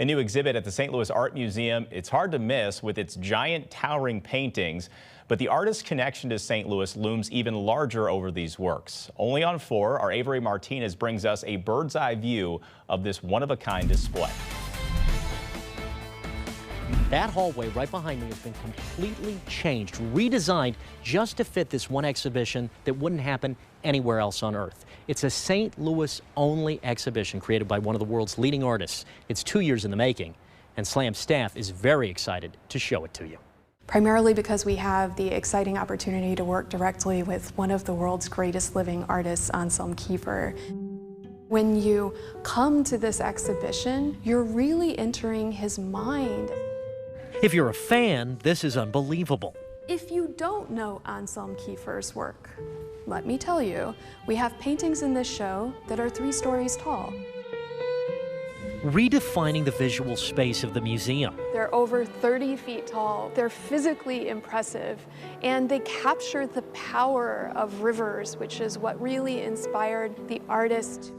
A new exhibit at the St. Louis Art Museum. It's hard to miss with its giant towering paintings, but the artist's connection to St. Louis looms even larger over these works. Only on 4, our Avery Martinez brings us a bird's eye view of this one-of-a-kind display. That hallway right behind me has been completely changed, redesigned just to fit this one exhibition that wouldn't happen anywhere else on Earth. It's a St. Louis-only exhibition created by one of the world's leading artists. It's 2 years in the making, and SLAM staff is very excited to show it to you. Primarily because we have the exciting opportunity to work directly with one of the world's greatest living artists, Anselm Kiefer. When you come to this exhibition, you're really entering his mind. If you're a fan, this is unbelievable. If you don't know Anselm Kiefer's work, let me tell you, we have paintings in this show that are 3 stories tall. Redefining the visual space of the museum. They're over 30 feet tall. They're physically impressive, and they capture the power of rivers, which is what really inspired the artist.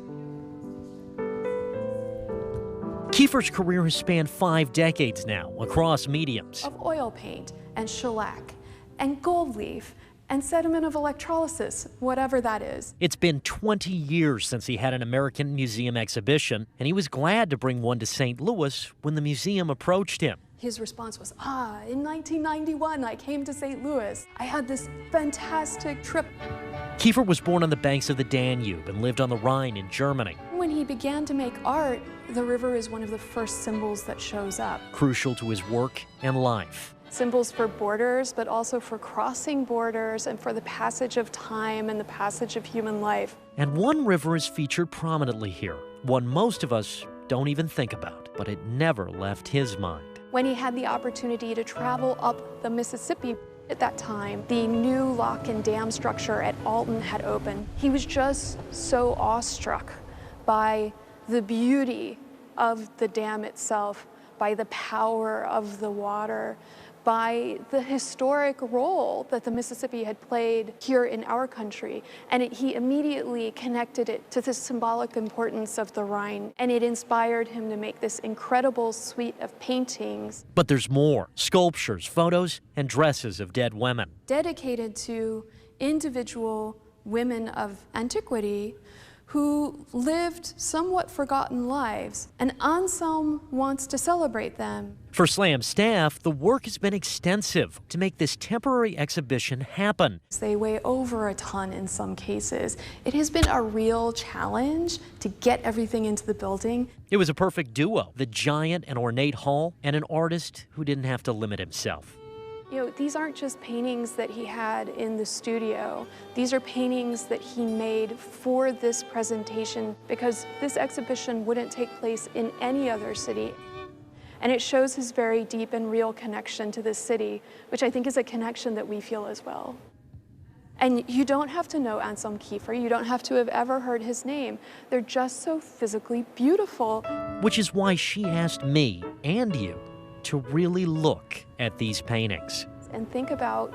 Kiefer's career has spanned 5 decades now across mediums. Of oil paint and shellac and gold leaf and sediment of electrolysis, whatever that is. It's been 20 years since he had an American Museum exhibition, and he was glad to bring one to St. Louis when the museum approached him. His response was, in 1991, I came to St. Louis. I had this fantastic trip. Kiefer was born on the banks of the Danube and lived on the Rhine in Germany. When he began to make art, the river is one of the first symbols that shows up. Crucial to his work and life. Symbols for borders, but also for crossing borders and for the passage of time and the passage of human life. And one river is featured prominently here, one most of us don't even think about, but it never left his mind. When he had the opportunity to travel up the Mississippi, at that time, the new lock and dam structure at Alton had opened. He was just so awestruck by the beauty of the dam itself, by the power of the water, by the historic role that the Mississippi had played here in our country. And he immediately connected it to the symbolic importance of the Rhine. And it inspired him to make this incredible suite of paintings. But there's more: sculptures, photos, and dresses of dead women. Dedicated to individual women of antiquity who lived somewhat forgotten lives, and Anselm wants to celebrate them. For SLAM staff, the work has been extensive to make this temporary exhibition happen. They weigh over a ton in some cases. It has been a real challenge to get everything into the building. It was a perfect duo, the giant and ornate hall and an artist who didn't have to limit himself. You know, these aren't just paintings that he had in the studio. These are paintings that he made for this presentation because this exhibition wouldn't take place in any other city. And it shows his very deep and real connection to this city, which I think is a connection that we feel as well. And you don't have to know Anselm Kiefer. You don't have to have ever heard his name. They're just so physically beautiful. Which is why she asked me and you to really look at these paintings. And think about,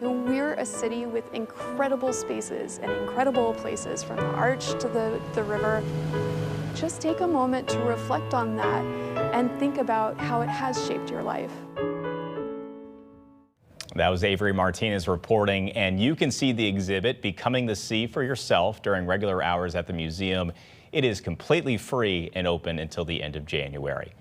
we're a city with incredible spaces and incredible places, from the arch to the river. Just take a moment to reflect on that and think about how it has shaped your life. That was Avery Martinez reporting, and you can see the exhibit Becoming the Sea for yourself during regular hours at the museum. It is completely free and open until the end of January.